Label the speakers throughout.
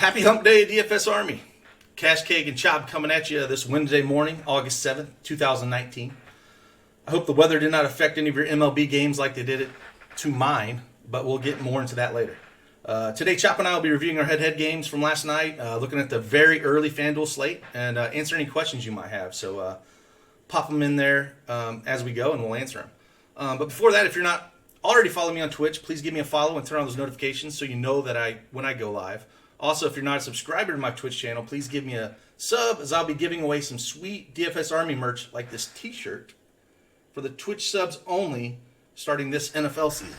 Speaker 1: Happy Hump Day, DFS Army. CashKeg and Chop coming at you this Wednesday morning, August 7th, 2019. I hope the weather did not affect any of your MLB games like they did it to mine, but we'll get more into that later. Today, Chop and I will be reviewing our head-to-head games from last night, looking at the very early FanDuel slate, and answer any questions you might have. So pop them in there as we go, and we'll answer them. But before that, if you're not already following me on Twitch, please give me a follow and turn on those notifications so you know that when I go live. Also, if you're not a subscriber to my Twitch channel, please give me a sub, as I'll be giving away some sweet DFS Army merch like this t-shirt for the Twitch subs only starting this NFL season.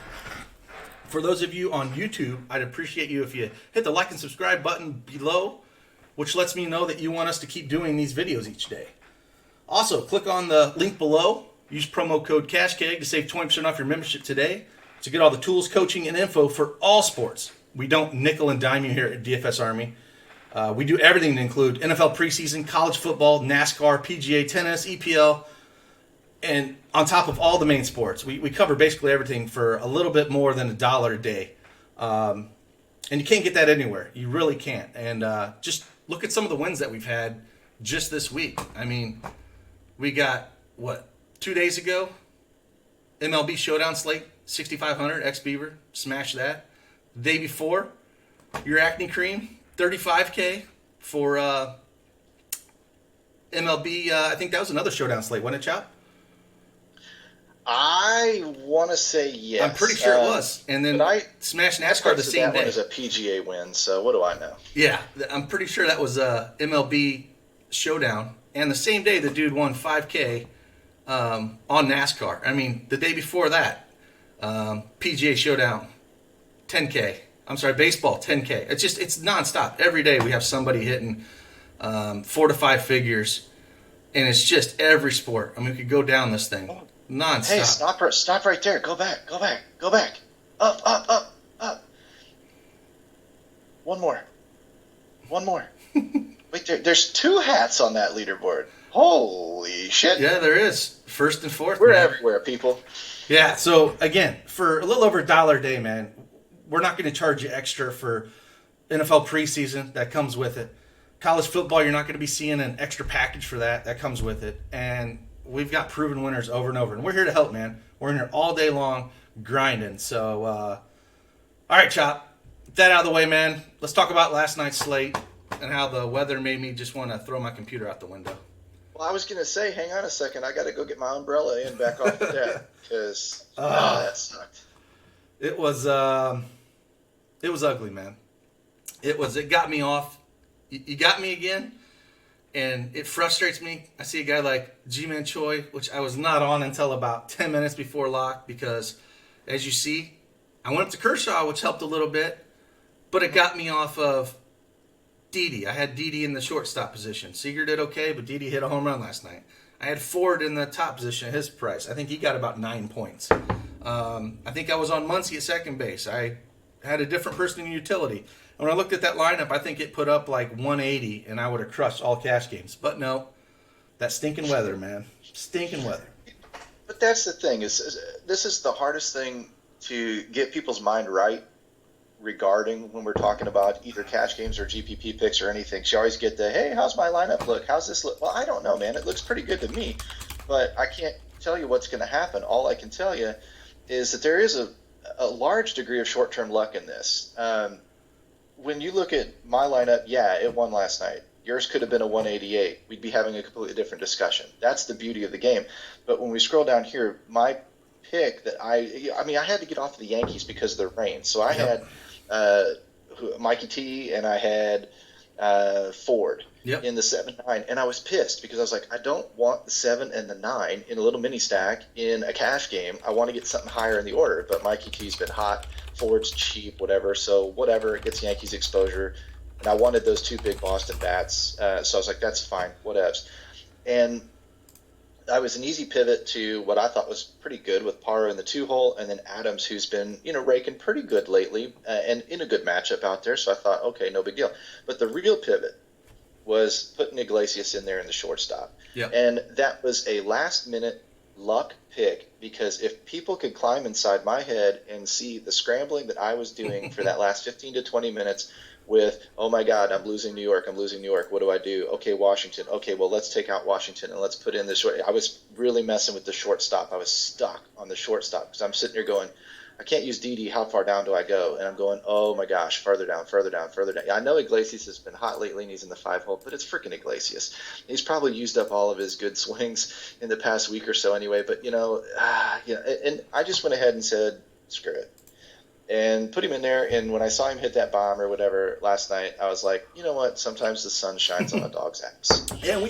Speaker 1: For those of you on YouTube, I'd appreciate you if you hit the like and subscribe button below, which lets me know that you want us to keep doing these videos each day. Also, click on the link below. Use promo code CashKeg to save 20% off your membership today to get all the tools, coaching, and info for all sports. We don't nickel and dime you here at DFS Army. We do everything to include NFL preseason, college football, NASCAR, PGA, tennis, EPL, and on top of all the main sports. We cover basically everything for a little bit more than $1 a day. And you can't get that anywhere. You really can't. And just look at some of the wins that we've had just this week. I mean, we got, 2 days ago? MLB Showdown slate, 6,500, ex-Beaver, smash that. The day before, your Acne Cream, 35K for MLB. I think that was another Showdown slate, wasn't it, Chop?
Speaker 2: I want to say yes.
Speaker 1: I'm pretty sure it was. And then Smash NASCAR the same day.
Speaker 2: That one is a PGA win, so what do I know?
Speaker 1: Yeah, I'm pretty sure that was MLB Showdown. And the same day, the dude won 5K on NASCAR. I mean, the day before that, PGA Showdown, 10K. I'm sorry, baseball, 10K. It's nonstop. Every day we have somebody hitting 4 to 5 figures, and it's just every sport. I mean, we could go down this thing nonstop.
Speaker 2: Hey, stop right there. Go back. Up. One more. Wait, there's 2 hats on that leaderboard. Holy shit.
Speaker 1: Yeah, there is. First and fourth.
Speaker 2: We're everywhere, people.
Speaker 1: Yeah, so again, for a little over $1 a day, man, we're not going to charge you extra for NFL preseason. That comes with it. College football, you're not going to be seeing an extra package for that. That comes with it. And we've got proven winners over and over. And we're here to help, man. We're in here all day long grinding. So, all right, Chop. With that out of the way, man, let's talk about last night's slate and how the weather made me just want to throw my computer out the window.
Speaker 2: Well, I was going to say, hang on a second. I got to go get my umbrella and back off the deck because that sucked.
Speaker 1: It was ugly, man. It got me off. You got me again, and it frustrates me. I see a guy like G-Man Choi, which I was not on until about 10 minutes before lock because, as you see, I went up to Kershaw, which helped a little bit, but it got me off of Didi. I had Didi in the shortstop position. Seager did okay, but Didi hit a home run last night. I had Ford in the top position at his price. I think he got about 9 points. I think I was on Muncy at second base. I had a different person in utility. And when I looked at that lineup, I think it put up like 180, and I would have crushed all cash games. But no, that stinking weather, man. Stinking weather.
Speaker 2: But that's the thing. Is this is the hardest thing to get people's mind right regarding when we're talking about either cash games or GPP picks or anything. You always get the, hey, how's my lineup look? How's this look? Well, I don't know, man. It looks pretty good to me. But I can't tell you what's going to happen. All I can tell you is that there is a large degree of short-term luck in this. When you look at my lineup, yeah, it won last night. Yours could have been a 188. We'd be having a completely different discussion. That's the beauty of the game. But when we scroll down here, my pick that I had to get off of the Yankees because of the rain. So I had Mikey T and I had Ford in the 7-9, and I was pissed because I was like, I don't want the 7 and the 9 in a little mini stack in a cash game. I want to get something higher in the order, but Mikey T's been hot, Ford's cheap, whatever. So whatever, it gets Yankees exposure, and I wanted those 2 big Boston bats. So I was like, that's fine, whatevs. And I was an easy pivot to what I thought was pretty good with Parra in the 2-hole, and then Adams, who's been raking pretty good lately and in a good matchup out there. So I thought, okay, no big deal. But the real pivot was putting Iglesias in there in the shortstop.
Speaker 1: Yep.
Speaker 2: And that was a last-minute luck pick, because if people could climb inside my head and see the scrambling that I was doing for that last 15 to 20 minutes with, oh my God, I'm losing New York. What do I do? Okay, Washington. Okay, well, let's take out Washington and let's put in the short. I was really messing with the shortstop. I was stuck on the shortstop because I'm sitting here going, I can't use Didi. How far down do I go? And I'm going, oh my gosh, further down. I know Iglesias has been hot lately and he's in the 5-hole, but it's freaking Iglesias. He's probably used up all of his good swings in the past week or so anyway. But, and I just went ahead and said, screw it. And put him in there, and when I saw him hit that bomb or whatever last night, I was like, you know what? Sometimes the sun shines on a dog's ass.
Speaker 1: Yeah,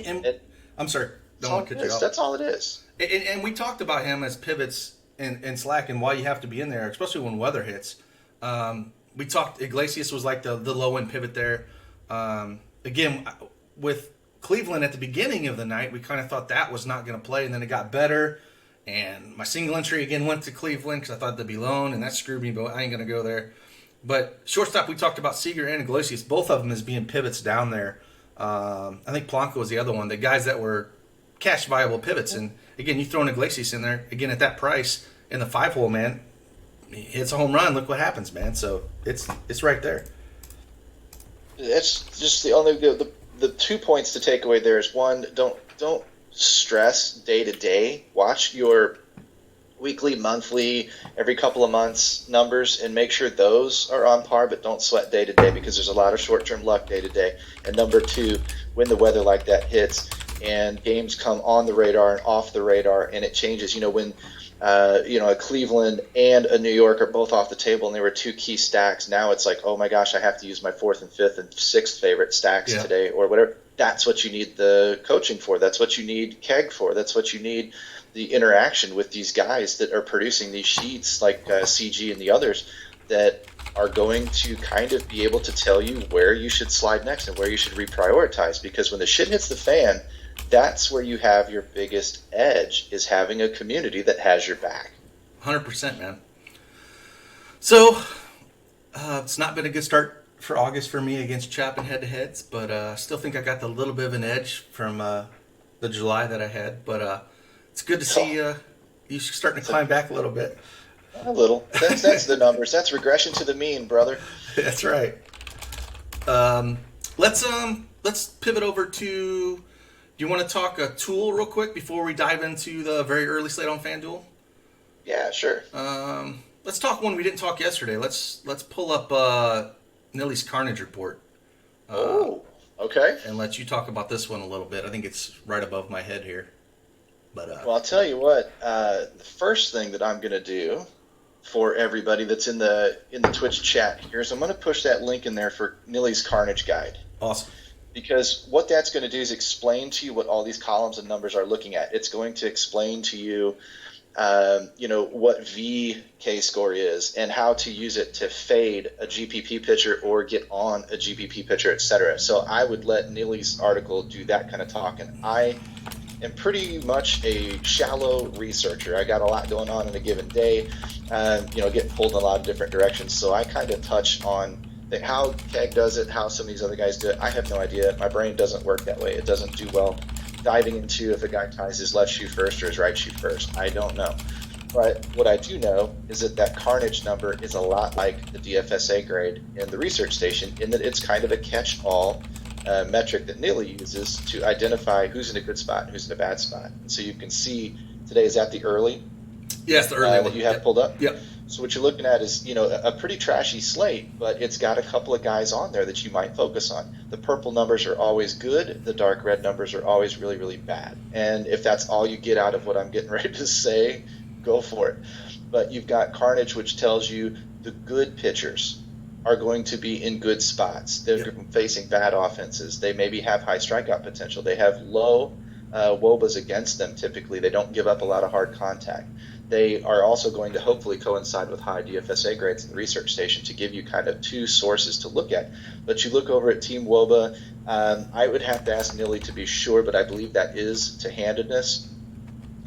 Speaker 1: I'm sorry. Don't want to cut you off.
Speaker 2: That's all it is.
Speaker 1: And we talked about him as pivots and slack and why you have to be in there, especially when weather hits. We talked, Iglesias was like the low-end pivot there. Again, with Cleveland at the beginning of the night, we kind of thought that was not going to play, and then it got better. And my single entry again went to Cleveland because I thought they'd be lone, and that screwed me, but I ain't going to go there. But shortstop, we talked about Seager and Iglesias, both of them as being pivots down there. I think Polanco was the other one, the guys that were cash viable pivots. And again, you throw an Iglesias in there, again, at that price in the 5-hole, man, it's a home run. Look what happens, man. So it's right there.
Speaker 2: It's just the 2 points to take away there is, one, don't stress day to day. Watch your weekly, monthly, every couple of months numbers and make sure those are on par, but don't sweat day to day because there's a lot of short-term luck day to day. And number two, when the weather like that hits and games come on the radar and off the radar and it changes, when a Cleveland and a New York are both off the table and they were two key stacks. Now it's like, oh my gosh, I have to use my 4th and 5th and 6th favorite stacks today or whatever. That's what you need the coaching for. That's what you need Keg for. That's what you need the interaction with these guys that are producing these sheets like CG and the others that are going to kind of be able to tell you where you should slide next and where you should reprioritize. Because when the shit hits the fan, that's where you have your biggest edge, is having a community that has your back.
Speaker 1: 100%, man. So it's not been a good start for August for me against Chap and head-to-heads, but I still think I got the little bit of an edge from the July that I had. But it's good to see you starting to climb back a little bit.
Speaker 2: A little. That's the numbers. That's regression to the mean, brother.
Speaker 1: That's right. Let's pivot over to. Do you want to talk a tool real quick before we dive into the very early slate on FanDuel?
Speaker 2: Yeah, sure.
Speaker 1: Let's talk one we didn't talk yesterday. Let's pull up Nilly's Carnage report.
Speaker 2: Okay.
Speaker 1: And let you talk about this one a little bit. I think it's right above my head here. But
Speaker 2: well, I'll tell you what. The first thing that I'm going to do for everybody that's in the Twitch chat here is I'm going to push that link in there for Nilly's Carnage guide.
Speaker 1: Awesome.
Speaker 2: Because what that's going to do is explain to you what all these columns and numbers are looking at. It's going to explain to you, what VK score is and how to use it to fade a GPP pitcher or get on a GPP pitcher, etc. So I would let Nilly's article do that kind of talking. I am pretty much a shallow researcher. I got a lot going on in a given day, get pulled in a lot of different directions. So I kind of touch on how Keg does it, how some of these other guys do it. I have no idea. My brain doesn't work that way. It doesn't do well diving into if a guy ties his left shoe first or his right shoe first. I don't know. But what I do know is that Carnage number is a lot like the DFSA grade in the research station, in that it's kind of a catch-all metric that Nilly uses to identify who's in a good spot and who's in a bad spot. And so you can see today, is that the early?
Speaker 1: Yes, the early one
Speaker 2: that you have pulled up?
Speaker 1: Yep.
Speaker 2: So what you're looking at is, a pretty trashy slate, but it's got a couple of guys on there that you might focus on. The purple numbers are always good. The dark red numbers are always really, really bad. And if that's all you get out of what I'm getting ready to say, go for it. But you've got Carnage, which tells you the good pitchers are going to be in good spots. They're facing bad offenses. They maybe have high strikeout potential. They have low WOBAs against them typically. They don't give up a lot of hard contact. They are also going to hopefully coincide with high DFSA grades in the research station to give you kind of two sources to look at. But you look over at Team WOBA, I would have to ask Nilly to be sure, but I believe that is to handedness.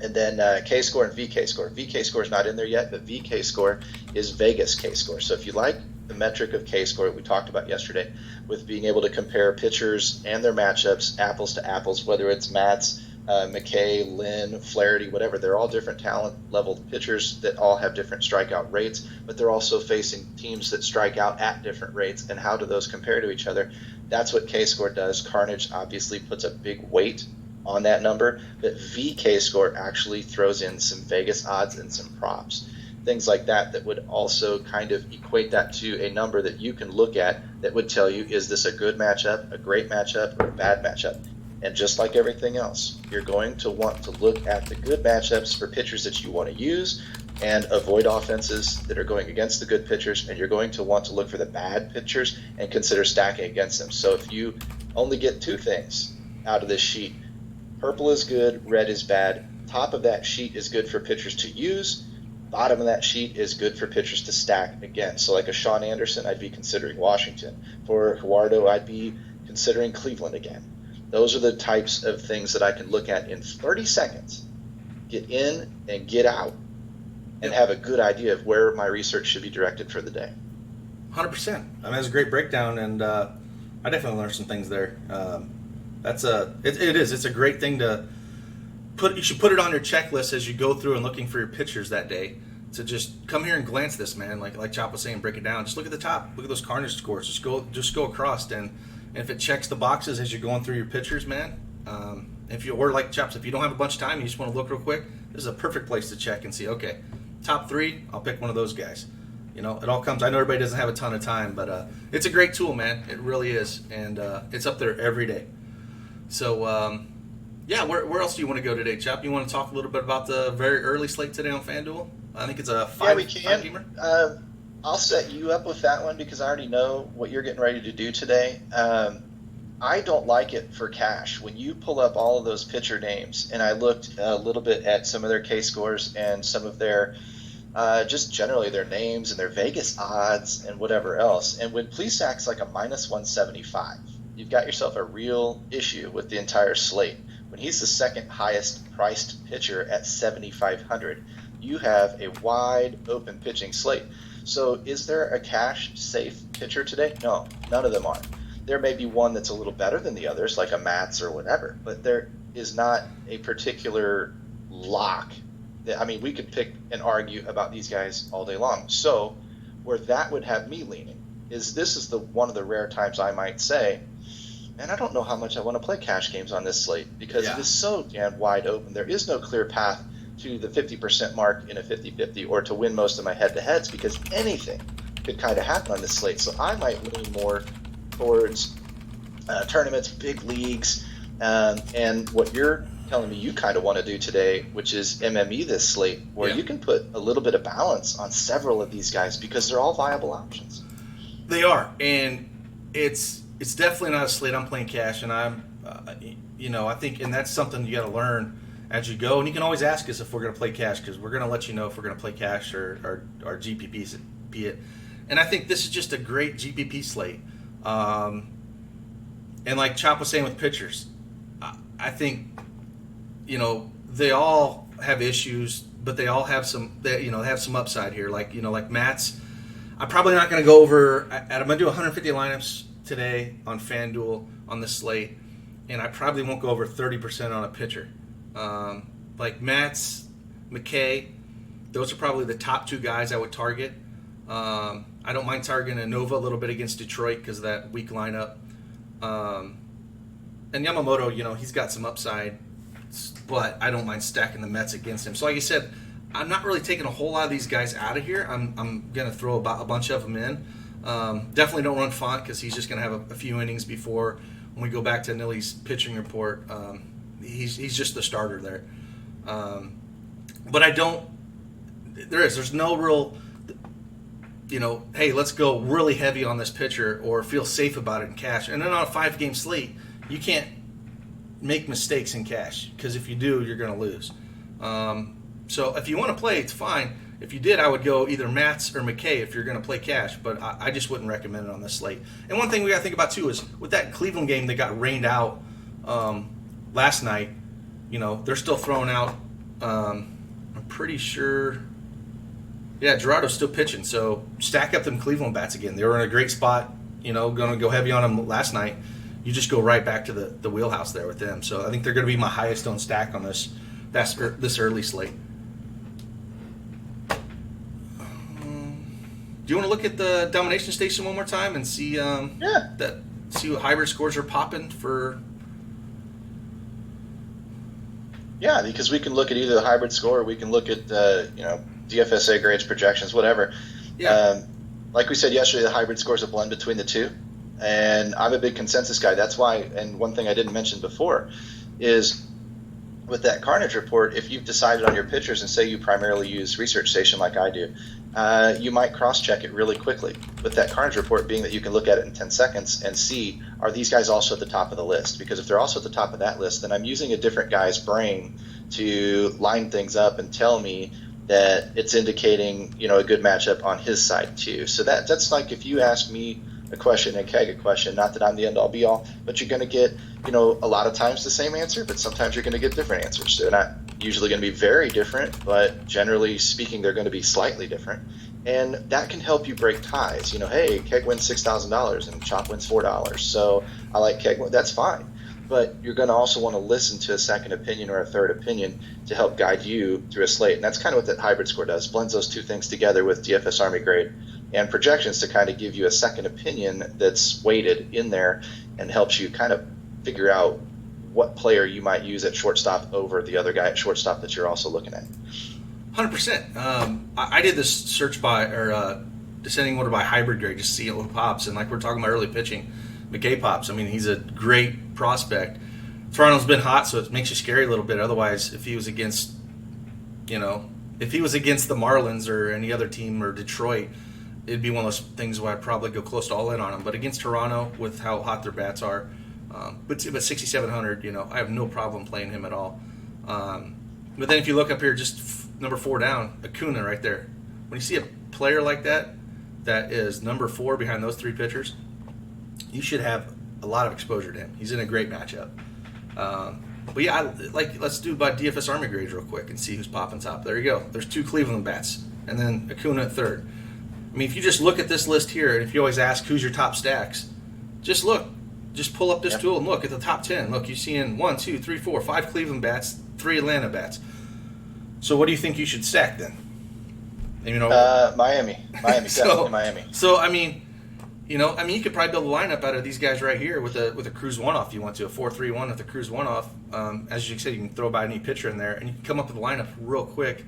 Speaker 2: And then K-score and VK score. VK score is not in there yet, but VK score is Vegas K-score. So if you like the metric of K-score we talked about yesterday, with being able to compare pitchers and their matchups, apples to apples, whether it's Matt's McKay, Lynn, Flaherty, whatever. They're all different talent level pitchers that all have different strikeout rates, but they're also facing teams that strike out at different rates. And how do those compare to each other? That's what K-score does. Carnage obviously puts a big weight on that number, but VK score actually throws in some Vegas odds and some props. Things like that would also kind of equate that to a number that you can look at that would tell you, is this a good matchup, a great matchup, or a bad matchup? And just like everything else, you're going to want to look at the good matchups for pitchers that you want to use and avoid offenses that are going against the good pitchers, and you're going to want to look for the bad pitchers and consider stacking against them. So if you only get two things out of this sheet, purple is good, red is bad, top of that sheet is good for pitchers to use, bottom of that sheet is good for pitchers to stack against. So like a Sean Anderson, I'd be considering Washington. For Eduardo, I'd be considering Cleveland again. Those are the types of things that I can look at in 30 seconds, get in and get out, and have a good idea of where my research should be directed for the day.
Speaker 1: 100%. I mean, that's a great breakdown, and I definitely learned some things there. It's a great thing to put. You should put it on your checklist as you go through and looking for your pitchers that day. To just come here and glance this, man. Like Chop was saying, break it down. Just look at the top. Look at those Carnage scores. Just go across, and if it checks the boxes as you're going through your pitchers, man. Or like Chops, if you don't have a bunch of time, you just want to look real quick. This is a perfect place to check and see. Okay, top 3, I'll pick one of those guys. You know, it all comes. I know everybody doesn't have a ton of time, but it's a great tool, man. It really is, and it's up there every day. So, where else do you want to go today, Chop? You want to talk a little bit about the very early slate today on FanDuel? I think it's a five-gamer.
Speaker 2: I'll set you up with that one because I already know what you're getting ready to do today. I don't like it for cash. When you pull up all of those pitcher names, and I looked a little bit at some of their K-scores and some of their just generally their names and their Vegas odds and whatever else. And when Plesac's like a -175, you've got yourself a real issue with the entire slate. When he's the second highest priced pitcher at 7,500, you have a wide open pitching slate. So is there a cash safe pitcher today? No, none of them are. There may be one that's a little better than the others, like a Mats or whatever, but there is not a particular lock. I mean, we could pick and argue about these guys all day long. So where that would have me leaning is this is one of the rare times I might say, man, I don't know how much I want to play cash games on this slate because it is so damn wide open. There is no clear path to the 50% mark in a 50-50 or to win most of my head-to-heads because anything could kind of happen on this slate. So I might lean more towards tournaments, big leagues, and what you're telling me you kind of want to do today, which is MME this slate, where you can put a little bit of balance on several of these guys because they're all viable options.
Speaker 1: They are, and it's definitely not a slate I'm playing cash, and I'm, I think, and that's something you got to learn as you go. And you can always ask us if we're going to play cash because we're going to let you know if we're going to play cash or GPPs it. And I think this is just a great GPP slate. And like Chop was saying with pitchers, I think, they all have issues, but they all have have some upside here. Like Mats, I'm probably not going to go over. I'm going to do 150 lineups today on FanDuel on the slate, and I probably won't go over 30% on a pitcher. Like Mats, McKay, those are probably the top 2 guys I would target. I don't mind targeting Nova a little bit against Detroit because of that weak lineup. And Yamamoto, he's got some upside, but I don't mind stacking the Mets against him. So like I said, I'm not really taking a whole lot of these guys out of here. I'm going to throw a bunch of them in. Definitely don't run Font because he's just going to have a few innings before when we go back to Nilly's pitching report. He's just the starter there. But there's no real, hey, let's go really heavy on this pitcher or feel safe about it in cash. And then on a 5-game slate, you can't make mistakes in cash because if you do, you're going to lose. So if you want to play, it's fine. If you did, I would go either Mats or McKay if you're going to play cash, but I just wouldn't recommend it on this slate. And one thing we got to think about, too, is with that Cleveland game that got rained out last night, they're still throwing out, I'm pretty sure, Gerardo's still pitching. So stack up them Cleveland bats again. They were in a great spot, going to go heavy on them last night. you just go right back to the wheelhouse there with them. So I think they're going to be my highest owned stack on this early slate. Do you want to look at the domination station one more time and see see what hybrid scores are popping for?
Speaker 2: Yeah, because we can look at either the hybrid score or we can look at DFSA grades, projections, whatever.
Speaker 1: Yeah.
Speaker 2: Like we said yesterday, the hybrid score is a blend between the two, and I'm a big consensus guy. That's why. And one thing I didn't mention before is with that Carnage report, if you've decided on your pitchers and say you primarily use Research Station like I do, you might cross-check it really quickly. With that Carnage report being that you can look at it in 10 seconds and see, are these guys also at the top of the list? Because if they're also at the top of that list, then I'm using a different guy's brain to line things up and tell me that it's indicating, a good matchup on his side too. So that's like if you ask me a question and Keg a question, not that I'm the end-all be-all, but you're going to get, a lot of times the same answer, but sometimes you're going to get different answers. They're not usually going to be very different, but generally speaking, they're going to be slightly different. And that can help you break ties. Hey, Keg wins $6,000 and Chop wins $4. So I like Keg. That's fine. But you're going to also want to listen to a second opinion or a third opinion to help guide you through a slate. And that's kind of what that hybrid score does. Blends those two things together with DFS Army grade and projections to kind of give you a second opinion that's weighted in there and helps you kind of figure out what player you might use at shortstop over the other guy at shortstop that you're also looking at.
Speaker 1: 100%. I did this search by or descending order by hybrid grade, just see what pops. And like we're talking about early pitching, McKay pops. I mean, he's a great prospect. Toronto's been hot, so it makes you scary a little bit. Otherwise, if he was against, the Marlins or any other team or Detroit, it'd be one of those things where I'd probably go close to all in on him. But against Toronto, with how hot their bats are, but 6,700, I have no problem playing him at all. But then if you look up here, just number 4 down, Acuna right there. When you see a player like that is number 4 behind those 3 pitchers, you should have a lot of exposure to him. He's in a great matchup. But yeah, let's do by DFS Army grades real quick and see who's popping top. There you go. There's 2 Cleveland bats, and then Acuna at 3rd. I mean, if you just look at this list here, and if you always ask who's your top stacks, just look. Just pull up this tool and look at the top 10. Look, you're seeing 1, 2, 3, 4, 5 Cleveland bats, 3 Atlanta bats. So what do you think you should stack then? And,
Speaker 2: Miami, definitely Miami.
Speaker 1: So I mean, you could probably build a lineup out of these guys right here with a Cruz one-off if you want to, a 4-3-1 with a Cruz one-off. As you said, you can throw by any pitcher in there, and you can come up with a lineup real quick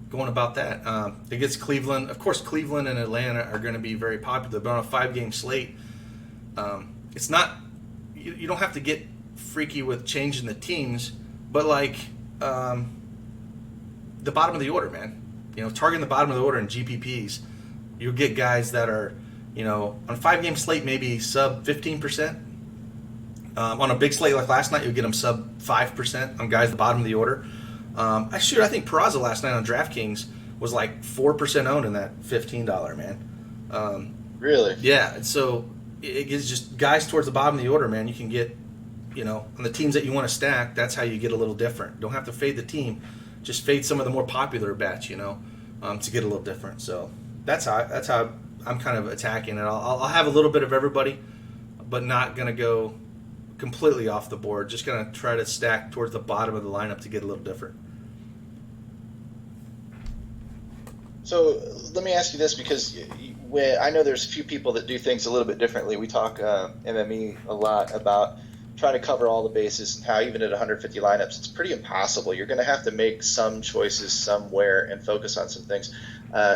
Speaker 1: going about that. Against Cleveland, of course, Cleveland and Atlanta are going to be very popular, but on a 5-game slate, it's not. You don't have to get freaky with changing the teams, but the bottom of the order, man. Targeting the bottom of the order in GPPs, you'll get guys that are, on a 5-game slate maybe sub 15%. On a big slate like last night, you'll get them sub 5% on guys at the bottom of the order. I think Peraza last night on DraftKings was like 4% owned in that $15, man.
Speaker 2: Really?
Speaker 1: Yeah, and so it gives just guys towards the bottom of the order, man. You can get, on the teams that you want to stack, that's how you get a little different. Don't have to fade the team. Just fade some of the more popular bets, to get a little different. So that's how I'm kind of attacking it. I'll have a little bit of everybody, but not going to go completely off the board. Just going to try to stack towards the bottom of the lineup to get a little different.
Speaker 2: So let me ask you this, because I know there's a few people that do things a little bit differently. We talk MME a lot about trying to cover all the bases and how even at 150 lineups, it's pretty impossible. You're going to have to make some choices somewhere and focus on some things.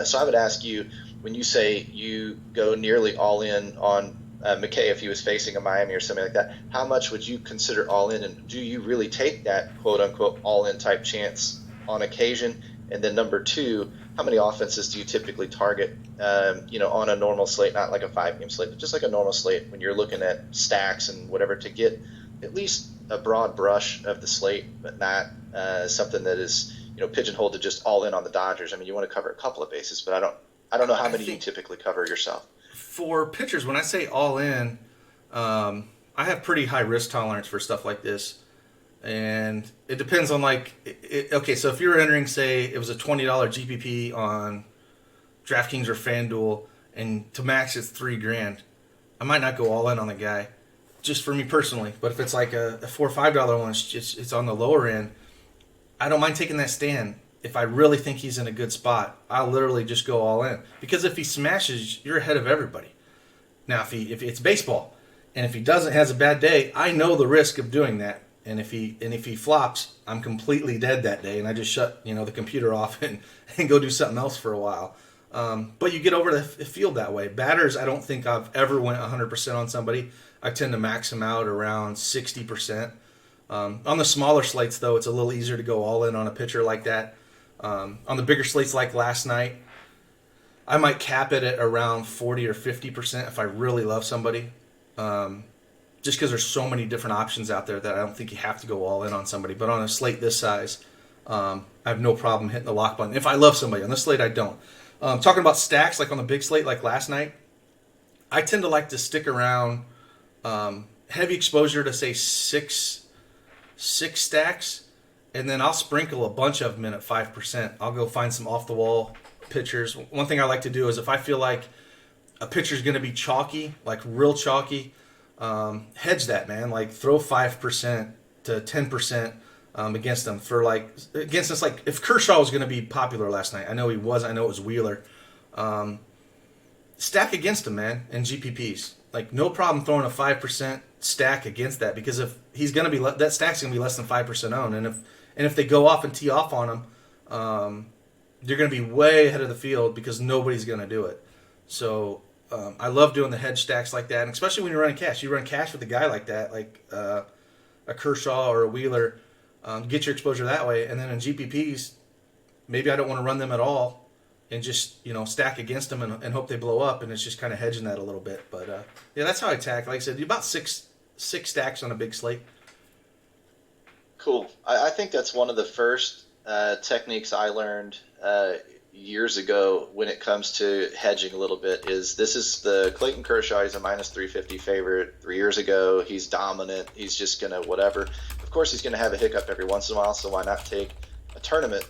Speaker 2: So I would ask you, when you say you go nearly all in on McKay if he was facing a Miami or something like that, how much would you consider all in, and do you really take that quote-unquote all-in type chance on occasion? And then number 2, how many offenses do you typically target, on a normal slate, not like a 5-game slate, but just like a normal slate when you're looking at stacks and whatever, to get at least a broad brush of the slate, but not something that is, pigeonholed to just all in on the Dodgers. I mean, you want to cover a couple of bases, but I don't know how many you typically cover yourself. For
Speaker 1: pitchers, when I say all in, I have pretty high risk tolerance for stuff like this. And it depends on okay, so if you're entering, say, it was a $20 GPP on DraftKings or FanDuel, and to max it's $3,000, I might not go all in on the guy. just for me personally. But if it's like a $4 or $5 one, it's on the lower end. I don't mind taking that stand. If I really think he's in a good spot, I'll literally just go all in. Because if he smashes, you're ahead of everybody. Now, if it's baseball, and if he has a bad day, I know the risk of doing that. And if he flops, I'm completely dead that day, and I just shut the computer off and go do something else for a while. But you get over the field that way. Batters, I don't think I've ever went 100% on somebody. I tend to max them out around 60%. On the smaller slates, though, it's a little easier to go all in on a pitcher like that. On the bigger slates like last night, I might cap it at around 40 or 50% if I really love somebody. Just because there's so many different options out there that I don't think you have to go all in on somebody. But on a slate this size, I have no problem hitting the lock button. If I love somebody. On this slate, I don't. Talking about stacks, like on the big slate like last night, I tend to like to stick around heavy exposure to, say, six stacks, and then I'll sprinkle a bunch of them in at 5%. I'll go find some off-the-wall pitchers. One thing I like to do is if I feel like a pitcher's going to be chalky, like real chalky, hedge that, man. Like throw 5% to 10% against them against us. Like if Kershaw was going to be popular last night, I know he was. I know it was Wheeler. Stack against him, man, in GPPs. Like no problem throwing a 5% stack against that, because if he's going to be that stack's going to be less than 5% owned, and if they go off and tee off on him, you're going to be way ahead of the field because nobody's going to do it. So I love doing the hedge stacks like that, and especially when you're running cash. You run cash with a guy like that, like a Kershaw or a Wheeler, get your exposure that way. And then in GPPs, maybe I don't want to run them at all and just stack against them and hope they blow up, and it's just kind of hedging that a little bit. But yeah, that's how I attack. Like I said, about six stacks on a big slate.
Speaker 2: Cool. I think that's one of the first techniques I learned years ago when it comes to hedging a little bit. This is the Clayton Kershaw. He's a minus 350 favorite 3 years ago. He's dominant. He's just going to whatever. Of course, he's going to have a hiccup every once in a while, so why not take a tournament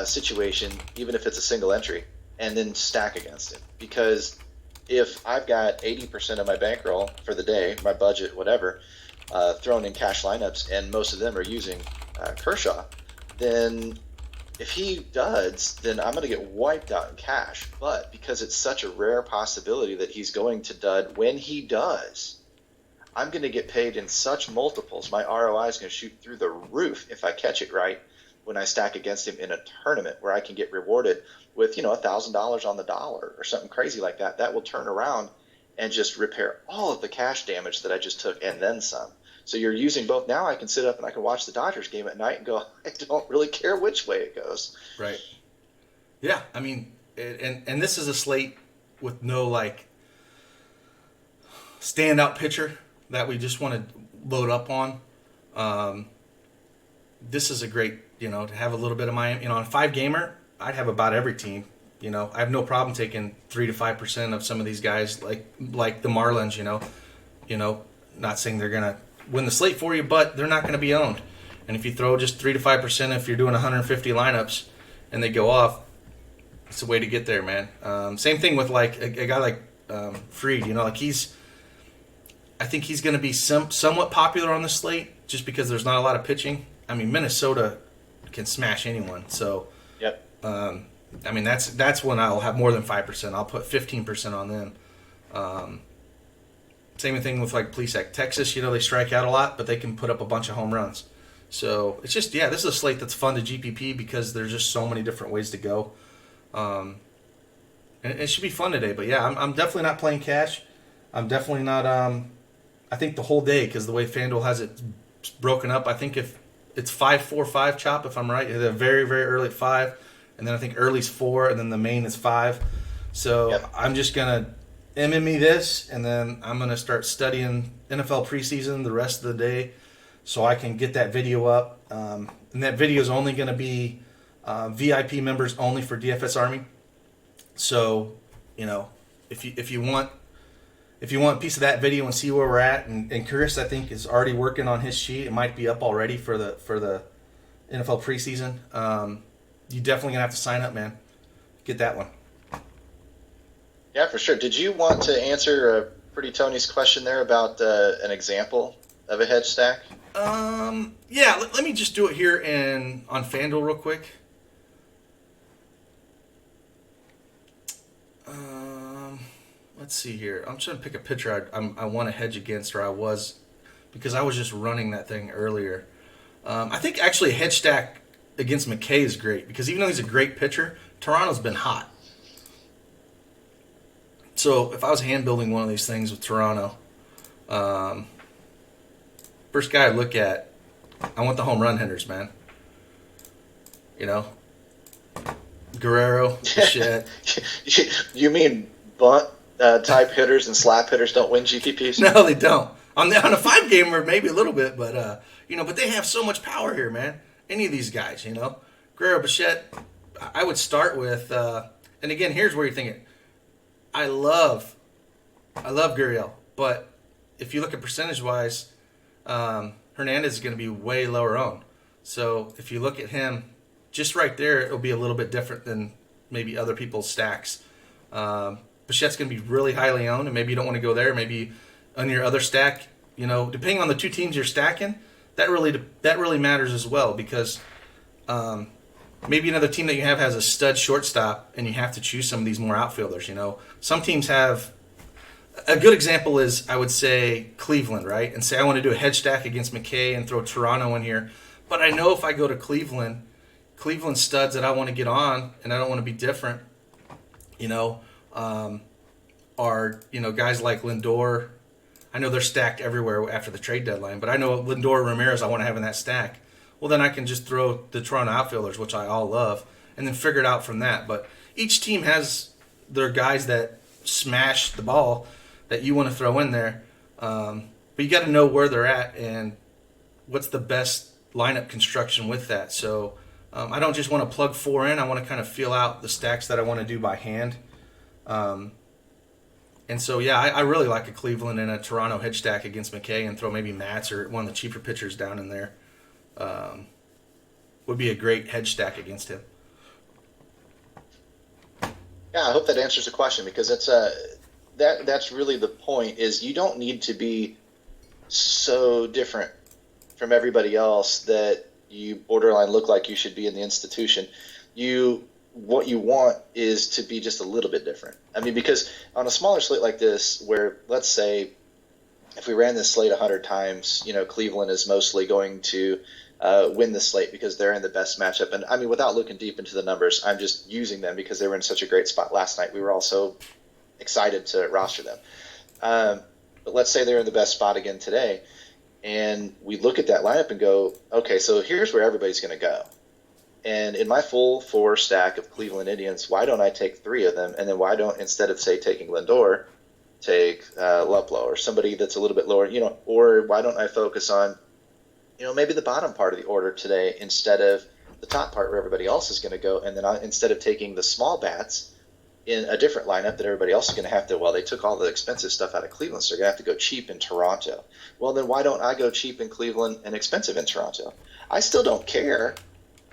Speaker 2: situation, even if it's a single entry, and then stack against it? Because if I've got 80% of my bankroll for the day, my budget, whatever, thrown in cash lineups, and most of them are using Kershaw, then if he duds, then I'm going to get wiped out in cash. But because it's such a rare possibility that he's going to dud, when he does, I'm going to get paid in such multiples. My ROI is going to shoot through the roof if I catch it right when I stack against him in a tournament, where I can get rewarded with $1,000 on the dollar or something crazy like that. That will turn around and just repair all of the cash damage that I just took and then some. So you're using both. Now I can sit up and I can watch the Dodgers game at night and go, I don't really care which way it goes.
Speaker 1: Right. Yeah, I mean, and this is a slate with no standout pitcher that we just want to load up on. This is a great, to have a little bit of my, on a 5-gamer, I'd have about every team. I have no problem taking 3 to 5% of some of these guys, like the Marlins. Not saying they're gonna win the slate for you, but they're not going to be owned. And if you throw just 3 to 5%, if you're doing 150 lineups and they go off, it's a way to get there, man. Same thing with like a guy like Fried. I think he's going to be somewhat popular on the slate just because there's not a lot of pitching. I mean, Minnesota can smash anyone. So,
Speaker 2: yep.
Speaker 1: That's when I'll have more than 5%. I'll put 15% on them. Same thing with like Plesac. Texas, they strike out a lot, but they can put up a bunch of home runs. So it's just, this is a slate that's fun to GPP because there's just so many different ways to go. And it should be fun today. But yeah, I'm definitely not playing cash. I'm definitely not. I think the whole day, because the way FanDuel has it broken up, I think if it's 5-4-5 chop, if I'm right, they're very, very early at 5, and then I think early's 4, and then the main is 5. So yep. I'm just gonna MME this, and then I'm gonna start studying NFL preseason the rest of the day, so I can get that video up. And that video is only gonna be VIP members only for DFSArmy. So, if you want a piece of that video and see where we're at, and Chris, I think, is already working on his sheet. It might be up already for the NFL preseason. You definitely gonna have to sign up, man. Get that one.
Speaker 2: Yeah, for sure. Did you want to answer pretty Tony's question there about an example of a hedge stack?
Speaker 1: Yeah, let me just do it here on FanDuel real quick. Let's see here. I'm trying to pick a pitcher I want to hedge against, or I was, because I was just running that thing earlier. I think actually a hedge stack against McKay is great, because even though he's a great pitcher, Toronto's been hot. So if I was hand building one of these things with Toronto, first guy I look at, I want the home run hitters, man. You know, Guerrero, shit.
Speaker 2: You mean bunt type hitters and slap hitters don't win GPPs?
Speaker 1: No, they don't. On a 5-gamer, maybe a little bit, but but they have so much power here, man. Any of these guys, Guerrero, Bichette, I would start with. And again, here's where you're thinking. I love Gurriel, but if you look at percentage-wise, Hernandez is going to be way lower owned. So if you look at him, just right there, it'll be a little bit different than maybe other people's stacks. Bichette's going to be really highly owned, and maybe you don't want to go there. Maybe on your other stack, depending on the two teams you're stacking, that really matters as well, because maybe another team that you have has a stud shortstop, and you have to choose some of these more outfielders. Some teams have. A good example is, I would say, Cleveland, right? And say I want to do a hedge stack against McKay and throw Toronto in here. But I know if I go to Cleveland studs that I want to get on, and I don't want to be different, are, guys like Lindor. I know they're stacked everywhere after the trade deadline, but I know Lindor, Ramirez I want to have in that stack. Well, then I can just throw the Toronto outfielders, which I all love, and then figure it out from that. But each team has their guys that smash the ball that you want to throw in there. But you got to know where they're at and what's the best lineup construction with that. So I don't just want to plug 4 in. I want to kind of feel out the stacks that I want to do by hand. And so, yeah, I really like a Cleveland and a Toronto hedge stack against McKay, and throw maybe Matz or one of the cheaper pitchers down in there. Would be a great hedge stack against him.
Speaker 2: Yeah, I hope that answers the question, because that's really the point, is you don't need to be so different from everybody else that you borderline look like you should be in the institution. What you want is to be just a little bit different. I mean, because on a smaller slate like this, where let's say if we ran this slate 100 times, Cleveland is mostly going to win the slate because they're in the best matchup. And I mean, without looking deep into the numbers, I'm just using them because they were in such a great spot last night. We were all so excited to roster them. But let's say they're in the best spot again today, and we look at that lineup and go, okay, so here's where everybody's going to go. And in my full 4 stack of Cleveland Indians, why don't I take 3 of them? And then why don't, instead of, say, taking Lindor, take Luplow or somebody that's a little bit lower, or why don't I focus on, maybe the bottom part of the order today instead of the top part where everybody else is going to go. And then instead of taking the small bats in a different lineup that everybody else is going to have to, well, they took all the expensive stuff out of Cleveland, so they're going to have to go cheap in Toronto. Well, then why don't I go cheap in Cleveland and expensive in Toronto? I still don't care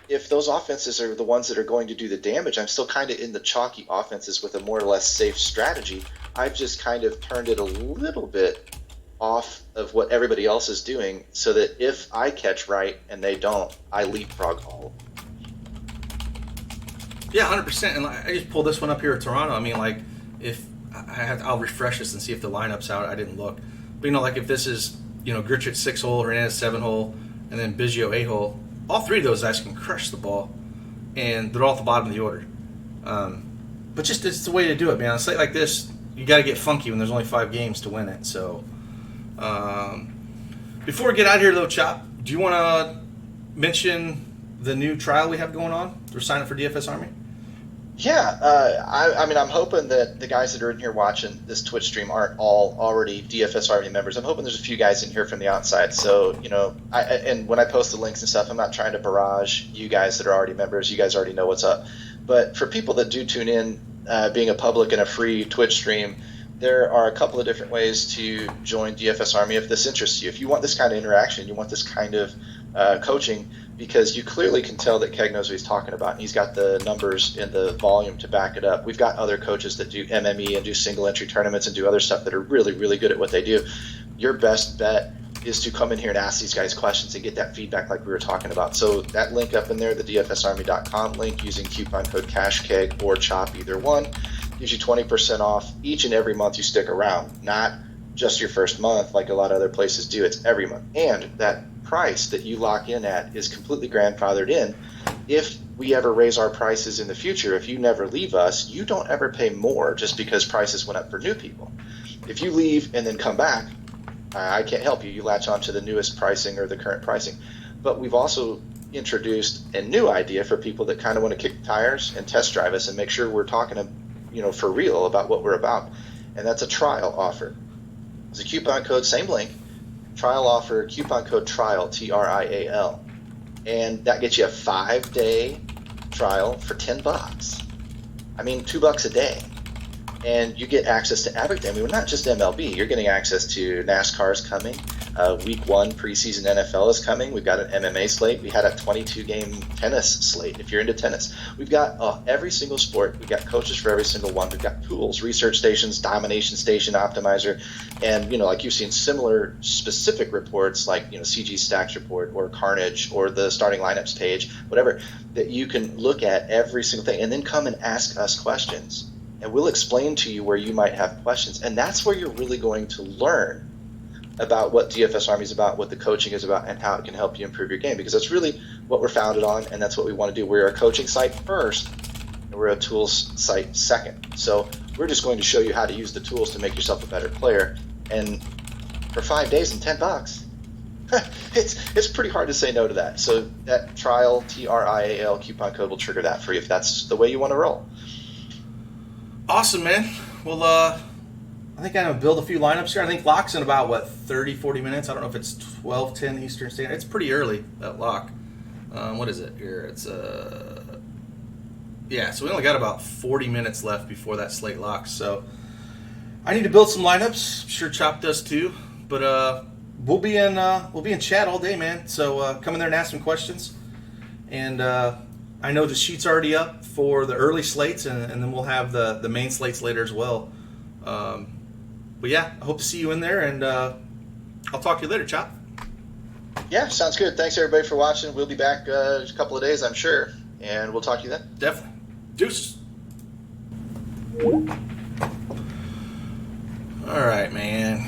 Speaker 2: if those offenses are the ones that are going to do the damage. I'm still kind of in the chalky offenses with a more or less safe strategy. I've just kind of turned it a little bit off of what everybody else is doing, so that if I catch right and they don't, I leapfrog all of them.
Speaker 1: Yeah, 100%. And I just pulled this one up here at Toronto. I mean, if I'll refresh this and see if the lineup's out. I didn't look. But, if this is, Grichuk 6-hole, Hernandez 7-hole, and then Biggio 8-hole, all 3 of those guys can crush the ball, and they're all at the bottom of the order. But just it's the way to do it, man. On a slate like this, you got to get funky when there's only 5 games to win it. So, before we get out of here, though, Chop, do you want to mention the new trial we have going on? We're signing up for DFS Army.
Speaker 2: Yeah, I mean, I'm hoping that the guys that are in here watching this Twitch stream aren't all already DFS Army members. I'm hoping there's a few guys in here from the outside. So, and when I post the links and stuff, I'm not trying to barrage you guys that are already members. You guys already know what's up. But for people that do tune in, being a public and a free Twitch stream, there are a couple of different ways to join DFS Army if this interests you. If you want this kind of interaction, you want this kind of coaching, because you clearly can tell that Keg knows what he's talking about. And he's got the numbers and the volume to back it up. We've got other coaches that do MME and do single entry tournaments and do other stuff that are really, really good at what they do. Your best bet is to come in here and ask these guys questions and get that feedback like we were talking about. So that link up in there, the DFSArmy.com link, using coupon code CashKeg or CHOP, either one, gives you 20% off each and every month you stick around. Not just your first month like a lot of other places do. It's every month. And that price that you lock in at is completely grandfathered in. If we ever raise our prices in the future, if you never leave us, you don't ever pay more just because prices went up for new people. If you leave and then come back, I can't help you. You latch on to the newest pricing or the current pricing. But we've also introduced a new idea for people that kind of want to kick the tires and test drive us and make sure we're talking for real about what we're about. And that's a trial offer. It's a coupon code, same link, trial offer, coupon code TRIAL, TRIAL. And that gets you a 5-day trial for $10. I mean, $2 a day. And you get access to everything. I mean, not just MLB. You're getting access to NASCAR's coming. Week 1 preseason NFL is coming. We've got an MMA slate. We had a 22-game tennis slate, if you're into tennis. We've got every single sport. We've got coaches for every single one. We've got tools, research stations, domination station, optimizer. And, like you've seen similar specific reports like, CG Stacks report or Carnage or the starting lineups page, whatever, that you can look at every single thing and then come and ask us questions. And we'll explain to you where you might have questions. And that's where you're really going to learn about what DFS Army is about, what the coaching is about, and how it can help you improve your game. Because that's really what we're founded on, and that's what we want to do. We're a coaching site first, and we're a tools site second. So we're just going to show you how to use the tools to make yourself a better player. And for 5 days and $10, it's pretty hard to say no to that. So that trial, TRIAL coupon code will trigger that for you if that's the way you want to roll.
Speaker 1: Awesome, man. Well, I think I'm going to build a few lineups here. I think lock's in about, 30, 40 minutes. I don't know if it's 12:10 Eastern Standard. It's pretty early, that lock. What is it here? It's, so we only got about 40 minutes left before that slate locks. So I need to build some lineups. I'm sure Chop does too. But we'll be in chat all day, man. So come in there and ask some questions. And I know the sheet's already up for the early slates, and then we'll have the main slates later as well. But yeah, I hope to see you in there, and I'll talk to you later, Chop.
Speaker 2: Yeah, sounds good. Thanks, everybody, for watching. We'll be back in a couple of days, I'm sure, and we'll talk to you then.
Speaker 1: Definitely. Deuces. All right, man.